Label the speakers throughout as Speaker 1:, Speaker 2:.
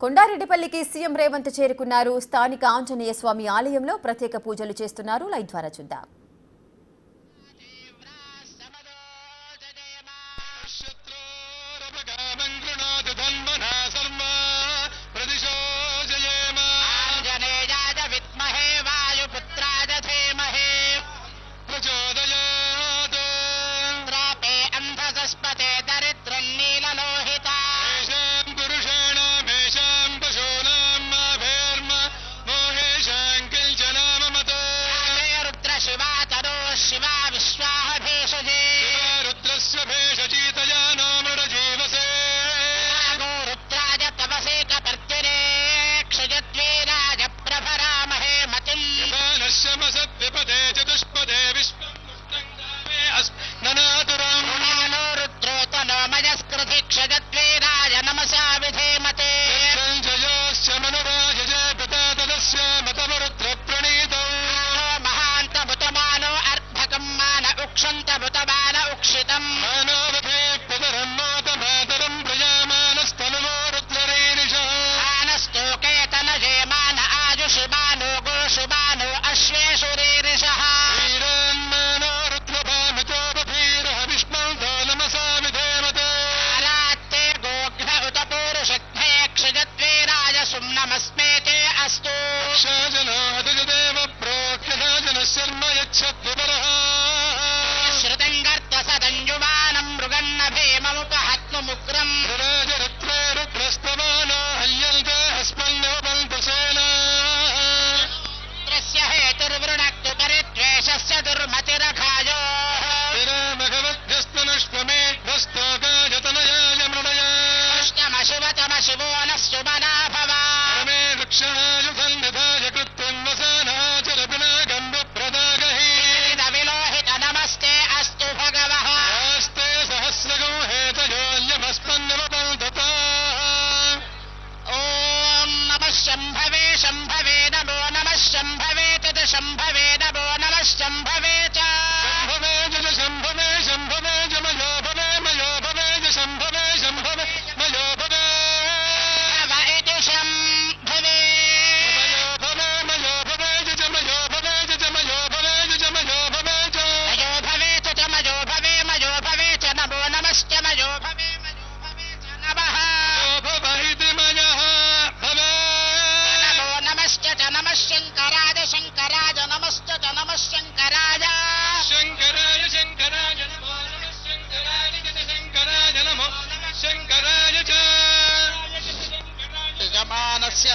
Speaker 1: కొండారెడ్డిపల్లికి CM Revanth చేరుకున్నారు. స్థానిక ఆంజనేయ స్వామి ఆలయంలో ప్రత్యేక పూజలు చేస్తున్నారు. లైవ్ ద్వారా చూద్దాం.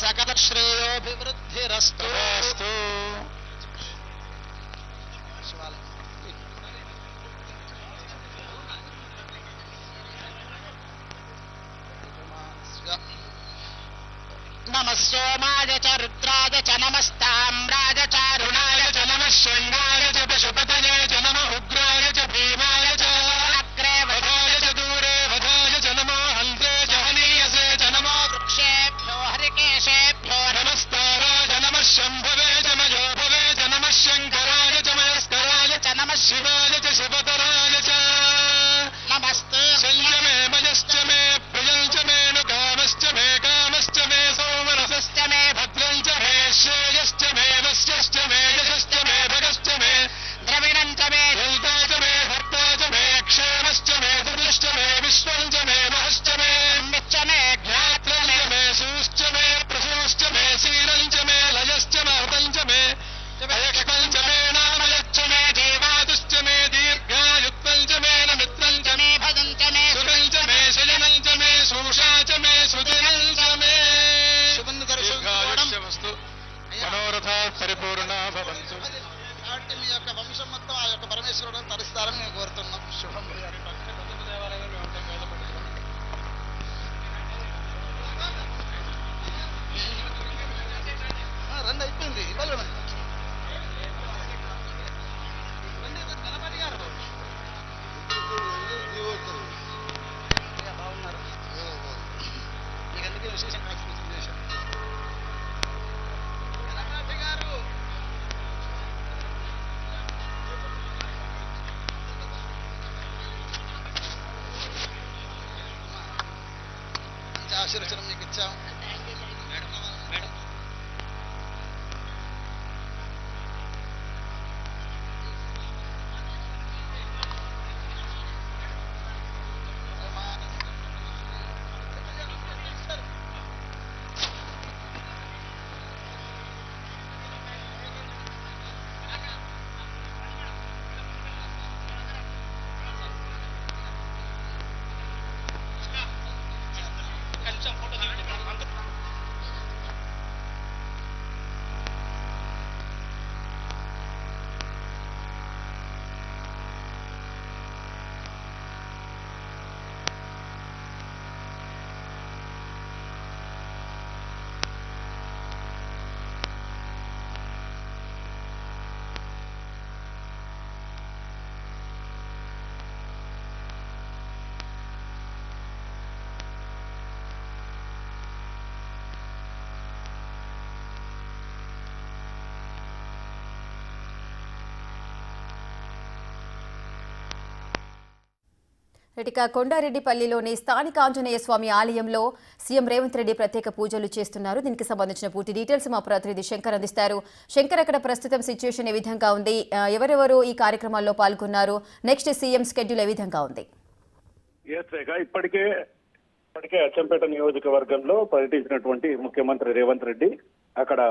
Speaker 2: సకల శ్రేయోభివృద్ధిరస్తు. నమః సోమాయ చ రుద్రాయ చ నమస్తామ్రాయ చ అరుణాయ చ నమః శృంగాయ చ పశుపతయే చ నమః ఉగ్రాయ చ భీమాయ చ అగ్రే వధాయ చ దూరే వధాయ చ నమో హంసే చ హనీయసే చ నమో వృక్షేభ్యో హరికేశేభ్యో నమస్తారాయ నమః శంభవే చ మయోభవే చ నమః శంకరాయ చ మయస్కరాయ చ నమః శివాయ చ శివతరాయ చ నమస్తే సంయమే మయశ్చ మే ప్రియం చ మే కామశ్చ మే కామశ్చ మే సోమరసశ్చ మే భద్రం చ మే శ్రేయశ్చ మే వశ్యశ్చ మే యశశ్చ మే భగశ్చ మే ద్రవిణం చ మే హృదా చ మే భర్తా చ మే క్షేమశ్చ మే దుర్లశ్చ మే విశ్వం చ మే మహశ్చ మే మిచ్చ మే జ్ఞాత్రం చ మే సూశ్చ మే ప్రసూశ్చ మే శీలం చ మే లయశ్చ మహతం చ మే ఏకకం చ మే నామయశ్చ మే జీవాదుశ్చ మే దీర్ఘాయుత్వం చ మే నమిత్రం చ మే భజం చ మే సుఖం చ మే శయనం చ మే శూషా చ మే సుదినం చ మే శుభం దర్శనమస్తు మనోరథ పరిపూర్ణ భవంతు. కాబట్టి మీ యొక్క వంశం మొత్తం ఆ యొక్క పరమేశ్వరుడు తరిస్తారని మేము కోరుతున్నాం. శుభం. రండి, అయిపోయింది. ఇవ్వాలి గణపతి గారు బాగున్నారు. మీకు అందుకే విశేషం కాన్స్టిట్యూషన్ చేశారు. గణపతి గారు మంచి ఆశీర్వచనం మీకు ఇచ్చాం.
Speaker 1: ఇక కొండారెడ్డిపల్లిలోని స్థానిక ఆంజనేయ స్వామి ఆలయంలో సీఎం రేవంత్ రెడ్డి ప్రత్యేక పూజలు చేస్తున్నారు. దీనికి సంబంధించిన పూర్తి డీటెయిల్స్ మా ప్రతినిధి శంకర్ అందిస్తారు. శంకర్, అక్కడ ప్రస్తుతం సిచ్యువేషన్ ఏ విధంగా ఉంది? ఎవరెవరు ఈ కార్యక్రమాల్లో పాల్గొన్నారు? నెక్స్ట్ సీఎం స్కెడ్యూల్ ఏ విధంగా ఉంది?
Speaker 3: ఇప్పటికే అచ్చంపేట నియోజకవర్గంలో పర్యటించినటువంటి ముఖ్యమంత్రి రేవంత్ రెడ్డి అక్కడ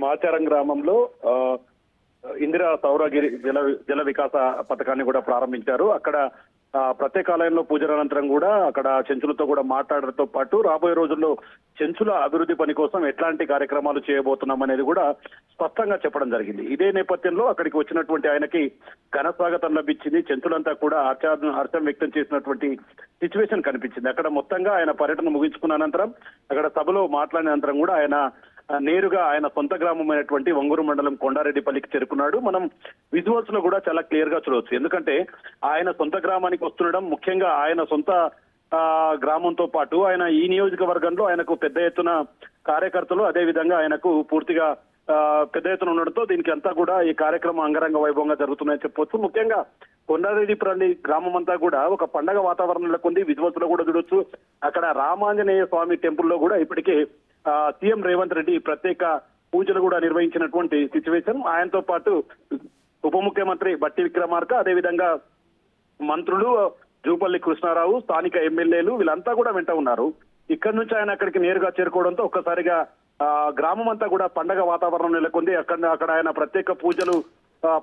Speaker 3: మాచారం గ్రామంలో ఇందిరా సౌరగిరి జల వికాస పథకాన్ని కూడా ప్రారంభించారు. అక్కడ ప్రత్యేకాలయంలో పూజల అనంతరం కూడా అక్కడ చెంచులతో కూడా మాట్లాడడంతో పాటు రాబోయే రోజుల్లో చెంచుల అభివృద్ధి పని కోసం ఎట్లాంటి కార్యక్రమాలు చేయబోతున్నాం అనేది కూడా స్పష్టంగా చెప్పడం జరిగింది. ఇదే నేపథ్యంలో అక్కడికి వచ్చినటువంటి ఆయనకి ఘన స్వాగతం లభించింది. చెంచులంతా కూడా హర్షం వ్యక్తం చేసినటువంటి సిచ్యువేషన్ కనిపించింది. అక్కడ మొత్తంగా ఆయన పర్యటన ముగించుకున్న అనంతరం అక్కడ సభలో మాట్లాడిన అనంతరం కూడా ఆయన నేరుగా ఆయన సొంత గ్రామమైనటువంటి వంగూరు మండలం కొండారెడ్డిపల్లికి చేరుకున్నాడు. మనం విజువల్స్ లో కూడా చాలా క్లియర్ గా చూడవచ్చు. ఎందుకంటే ఆయన సొంత గ్రామానికి వస్తుండడం, ముఖ్యంగా ఆయన సొంత గ్రామంతో పాటు ఆయన ఈ నియోజకవర్గంలో ఆయనకు పెద్ద ఎత్తున కార్యకర్తలు, అదే విధంగా ఆయనకు పూర్తిగా పెద్ద ఎత్తున ఉండడంతో దీనికి అంతా కూడా ఈ కార్యక్రమం అంగరంగ వైభవంగా జరుగుతున్నాయని చెప్పొచ్చు. ముఖ్యంగా కొండారెడ్డిపల్లి గ్రామం అంతా కూడా ఒక పండగ వాతావరణంలో ఉంది. విజువల్స్ లో కూడా చూడొచ్చు. అక్కడ రామాంజనేయ స్వామి టెంపుల్ లో కూడా ఇప్పటికే సీఎం రేవంత్ రెడ్డి ప్రత్యేక పూజలు కూడా నిర్వహించినటువంటి సిచ్యువేషన్. ఆయనతో పాటు ఉప ముఖ్యమంత్రి బట్టి విక్రమార్క, అదేవిధంగా మంత్రులు జూపల్లి కృష్ణారావు, స్థానిక ఎమ్మెల్యేలు వీళ్ళంతా కూడా వెంట ఉన్నారు. ఇక్కడి నుంచి ఆయన అక్కడికి నేరుగా చేరుకోవడంతో ఒక్కసారిగా గ్రామం అంతా కూడా పండగ వాతావరణం నెలకొంది. అక్కడ ఆయన ప్రత్యేక పూజలు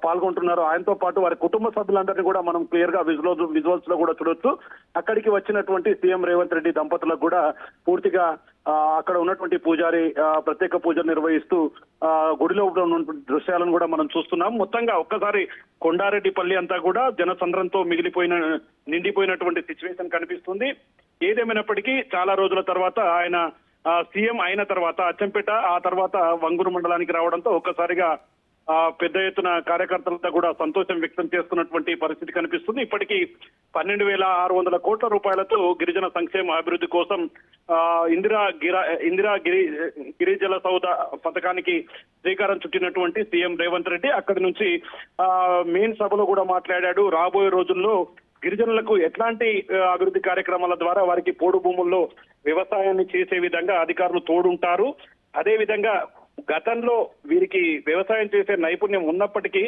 Speaker 3: పాల్గొంటున్నారు. ఆయనతో పాటు వారి కుటుంబ సభ్యులందరినీ కూడా మనం క్లియర్ గా విజువల్స్ లో కూడా చూడొచ్చు. అక్కడికి వచ్చినటువంటి సీఎం రేవంత్ రెడ్డి దంపతులకు కూడా పూర్తిగా అక్కడ ఉన్నటువంటి పూజారి ప్రత్యేక పూజలు నిర్వహిస్తూ గుడిలో ఉన్న దృశ్యాలను కూడా మనం చూస్తున్నాం. మొత్తంగా ఒక్కసారి కొండారెడ్డిపల్లి అంతా కూడా జనసంద్రంతో నిండిపోయినటువంటి సిచ్యువేషన్ కనిపిస్తుంది. ఏదేమైనప్పటికీ చాలా రోజుల తర్వాత ఆయన సీఎం అయిన తర్వాత అచ్చంపేట, ఆ తర్వాత వంగూరు మండలానికి రావడంతో ఒక్కసారిగా పెద్ద ఎత్తున కార్యకర్తలంతా కూడా సంతోషం వ్యక్తం చేస్తున్నటువంటి పరిస్థితి కనిపిస్తుంది. ఇప్పటికీ 12,600 కోట్ల రూపాయలతో గిరిజన సంక్షేమ అభివృద్ధి కోసం ఇందిరా గిరిజల సౌధ పథకానికి శ్రీకారం చుట్టినటువంటి సీఎం రేవంత్ రెడ్డి అక్కడి నుంచి మెయిన్ సభలో కూడా మాట్లాడాడు. రాబోయే రోజుల్లో గిరిజనులకు ఎట్లాంటి అభివృద్ధి కార్యక్రమాల ద్వారా వారికి పోడు భూముల్లో వ్యవసాయాన్ని చేసే విధంగా అధికారులు తోడుంటారు. అదే విధంగా గతంలో వీరికి వ్యవసాయం చేసే నైపుణ్యం ఉన్నప్పటికీ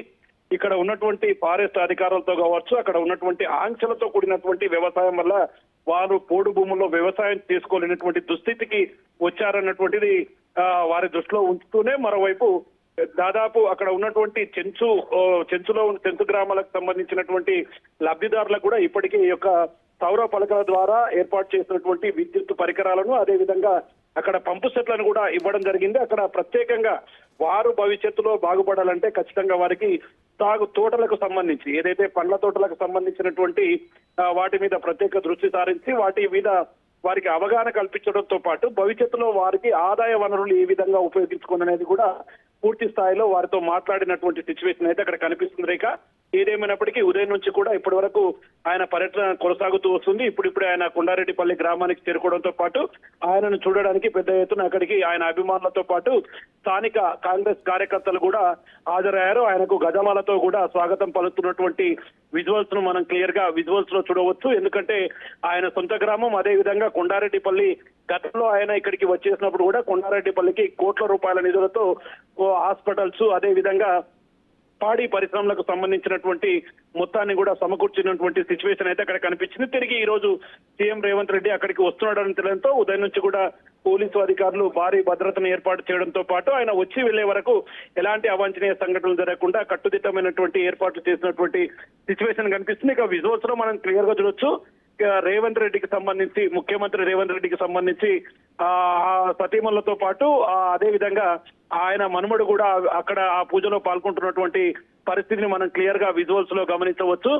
Speaker 3: ఇక్కడ ఉన్నటువంటి ఫారెస్ట్ అధికారులతో కావచ్చు, అక్కడ ఉన్నటువంటి ఆంక్షలతో కూడినటువంటి వ్యవసాయం వల్ల వారు పోడు భూముల్లో వ్యవసాయం చేసుకోలేనటువంటి దుస్థితికి వచ్చారన్నటువంటిది వారి దృష్టిలో ఉంచుతూనే మరోవైపు దాదాపు అక్కడ ఉన్నటువంటి చెంచు గ్రామాలకు సంబంధించినటువంటి లబ్ధిదారులకు కూడా ఇప్పటికీ ఈ యొక్క సౌర పలకల ద్వారా ఏర్పాటు చేసినటువంటి విద్యుత్ పరికరాలను, అదే విధంగా అక్కడ పంపు సెట్లను కూడా ఇవ్వడం జరిగింది. అక్కడ ప్రత్యేకంగా వారు భవిష్యత్తులో బాగుపడాలంటే ఖచ్చితంగా వారికి సాగు తోటలకు సంబంధించి ఏదైతే పండ్ల తోటలకు సంబంధించినటువంటి వాటి మీద ప్రత్యేక దృష్టి సారించి వాటి మీద వారికి అవగాహన కల్పించడంతో పాటు భవిష్యత్తులో వారికి ఆదాయ వనరులు ఏ విధంగా ఉపయోగించుకోవాలనేది కూడా పూర్తి స్థాయిలో వారితో మాట్లాడినటువంటి సిచ్యువేషన్ అయితే అక్కడ కనిపిస్తుంది. రేఖ, ఏదేమైనప్పటికీ ఉదయం నుంచి కూడా ఇప్పటి వరకు ఆయన పర్యటన కొనసాగుతూ వస్తుంది. ఇప్పుడిప్పుడే ఆయన కొండారెడ్డిపల్లి గ్రామానికి చేరుకోవడంతో పాటు ఆయనను చూడడానికి పెద్ద ఎత్తున అక్కడికి ఆయన అభిమానులతో పాటు స్థానిక కాంగ్రెస్ కార్యకర్తలు కూడా హాజరయ్యారు. ఆయనకు గజమాలతో కూడా స్వాగతం పలుకుతున్నటువంటి విజువల్స్ ను మనం క్లియర్ గా విజువల్స్ లో చూడవచ్చు. ఎందుకంటే ఆయన సొంత గ్రామం, అదే విధంగా కొండారెడ్డిపల్లి గతంలో ఆయన ఇక్కడికి వచ్చేసినప్పుడు కూడా కొండారెడ్డిపల్లికి కోట్ల రూపాయల నిధులతో హాస్పిటల్స్, అదే విధంగా పాడి పరిశ్రమలకు సంబంధించినటువంటి మొత్తాన్ని కూడా సమకూర్చినటువంటి సిచ్యువేషన్ అయితే అక్కడ కనిపించింది. తిరిగి ఈ రోజు సీఎం రేవంత్ రెడ్డి అక్కడికి వస్తున్నాడని తెలియడంతో ఉదయం నుంచి కూడా పోలీసు అధికారులు భారీ భద్రతను ఏర్పాటు చేయడంతో పాటు ఆయన వచ్చి వెళ్లే వరకు ఎలాంటి అవాంఛనీయ సంఘటనలు జరగకుండా కట్టుదిట్టమైనటువంటి ఏర్పాట్లు చేసినటువంటి సిచ్యువేషన్ కనిపిస్తుంది. ఇక విజువల్స్ లో మనం క్లియర్ గా చూడొచ్చు. రేవంత్ రెడ్డికి సంబంధించి, ముఖ్యమంత్రి రేవంత్ రెడ్డికి సంబంధించి సతీమణులతో పాటు అదే విధంగా ఆయన మనుమడు కూడా అక్కడ ఆ పూజలో పాల్గొంటున్నటువంటి పరిస్థితిని మనం క్లియర్ గా విజువల్స్ లో గమనించవచ్చు.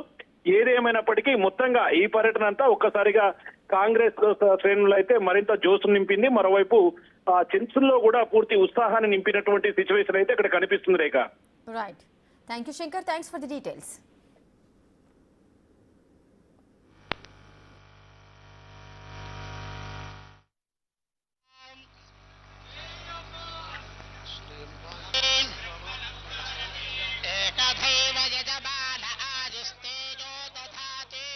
Speaker 3: ఏదేమైనప్పటికీ మొత్తంగా ఈ పర్యటన అంతా ఒక్కసారిగా కాంగ్రెస్ శ్రేణులు అయితే మరింత జోసు నింపింది. మరోవైపు చెంచుల్లో కూడా పూర్తి ఉత్సాహాన్ని నింపినటువంటి సిచ్యువేషన్ అయితే ఇక్కడ కనిపిస్తుంది. Rekha,
Speaker 1: right, thank you Shankar, thanks for the details.
Speaker 2: एकथैव यजमान आदिस्तेजो दधाति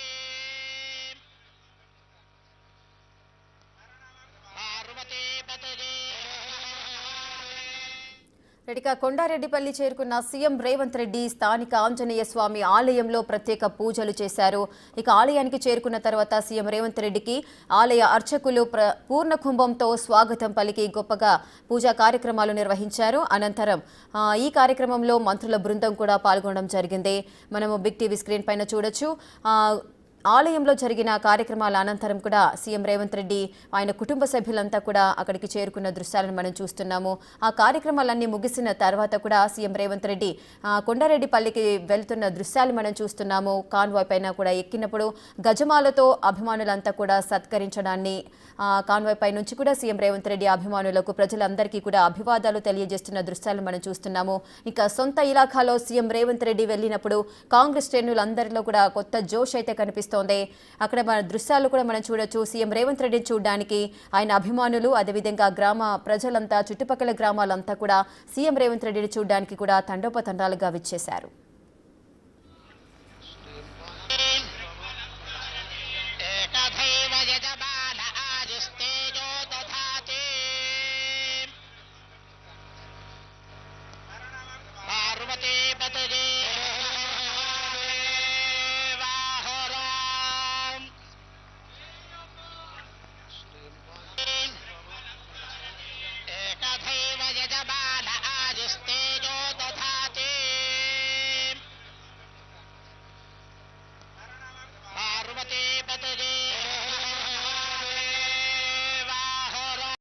Speaker 1: రెడ్డిగా కొండారెడ్డిపల్లి చేరుకున్న సీఎం రేవంత్ రెడ్డి స్థానిక ఆంజనేయ స్వామి ఆలయంలో ప్రత్యేక పూజలు చేశారు. ఇక ఆలయానికి చేరుకున్న తర్వాత సీఎం రేవంత్ రెడ్డికి ఆలయ అర్చకులు పూర్ణ కుంభంతో స్వాగతం పలికి గొప్పగా పూజా కార్యక్రమాలు నిర్వహించారు. అనంతరం ఈ కార్యక్రమంలో మంత్రుల బృందం కూడా పాల్గొనడం జరిగింది. మనము బిగ్ టీవీ స్క్రీన్ పైన చూడొచ్చు. ఆలయంలో జరిగిన కార్యక్రమాల అనంతరం కూడా సీఎం రేవంత్ రెడ్డి ఆయన కుటుంబ సభ్యులంతా కూడా అక్కడికి చేరుకున్న దృశ్యాలను మనం చూస్తున్నాము. ఆ కార్యక్రమాలన్నీ ముగిసిన తర్వాత కూడా సీఎం రేవంత్ రెడ్డి కొండారెడ్డిపల్లికి వెళ్తున్న దృశ్యాలు మనం చూస్తున్నాము. కాన్వాయ్ పైన కూడా ఎక్కినప్పుడు గజమాలతో అభిమానులంతా కూడా సత్కరించడాన్ని, కాన్వాయ్ పై నుంచి కూడా సీఎం రేవంత్ రెడ్డి అభిమానులకు ప్రజలందరికీ కూడా అభివాదాలు తెలియజేస్తున్న దృశ్యాలు మనం చూస్తున్నాము. ఇంకా సొంత ఇలాఖాలో సీఎం రేవంత్ రెడ్డి వెళ్ళినప్పుడు కాంగ్రెస్ శ్రేణులందరిలో కూడా కొత్త జోష్ అయితే కనిపిస్తుంది. అక్కడ మన దృశ్యాలు కూడా మనం చూడొచ్చు. సీఎం రేవంత్ రెడ్డిని చూడడానికి ఆయన అభిమానులు, అదేవిధంగా గ్రామ ప్రజలంతా, చుట్టుపక్కల గ్రామాలంతా కూడా సీఎం రేవంత్ రెడ్డిని చూడడానికి కూడా తండోపతండాలుగా విచ్చేశారు.
Speaker 2: పార్వతీ పతయే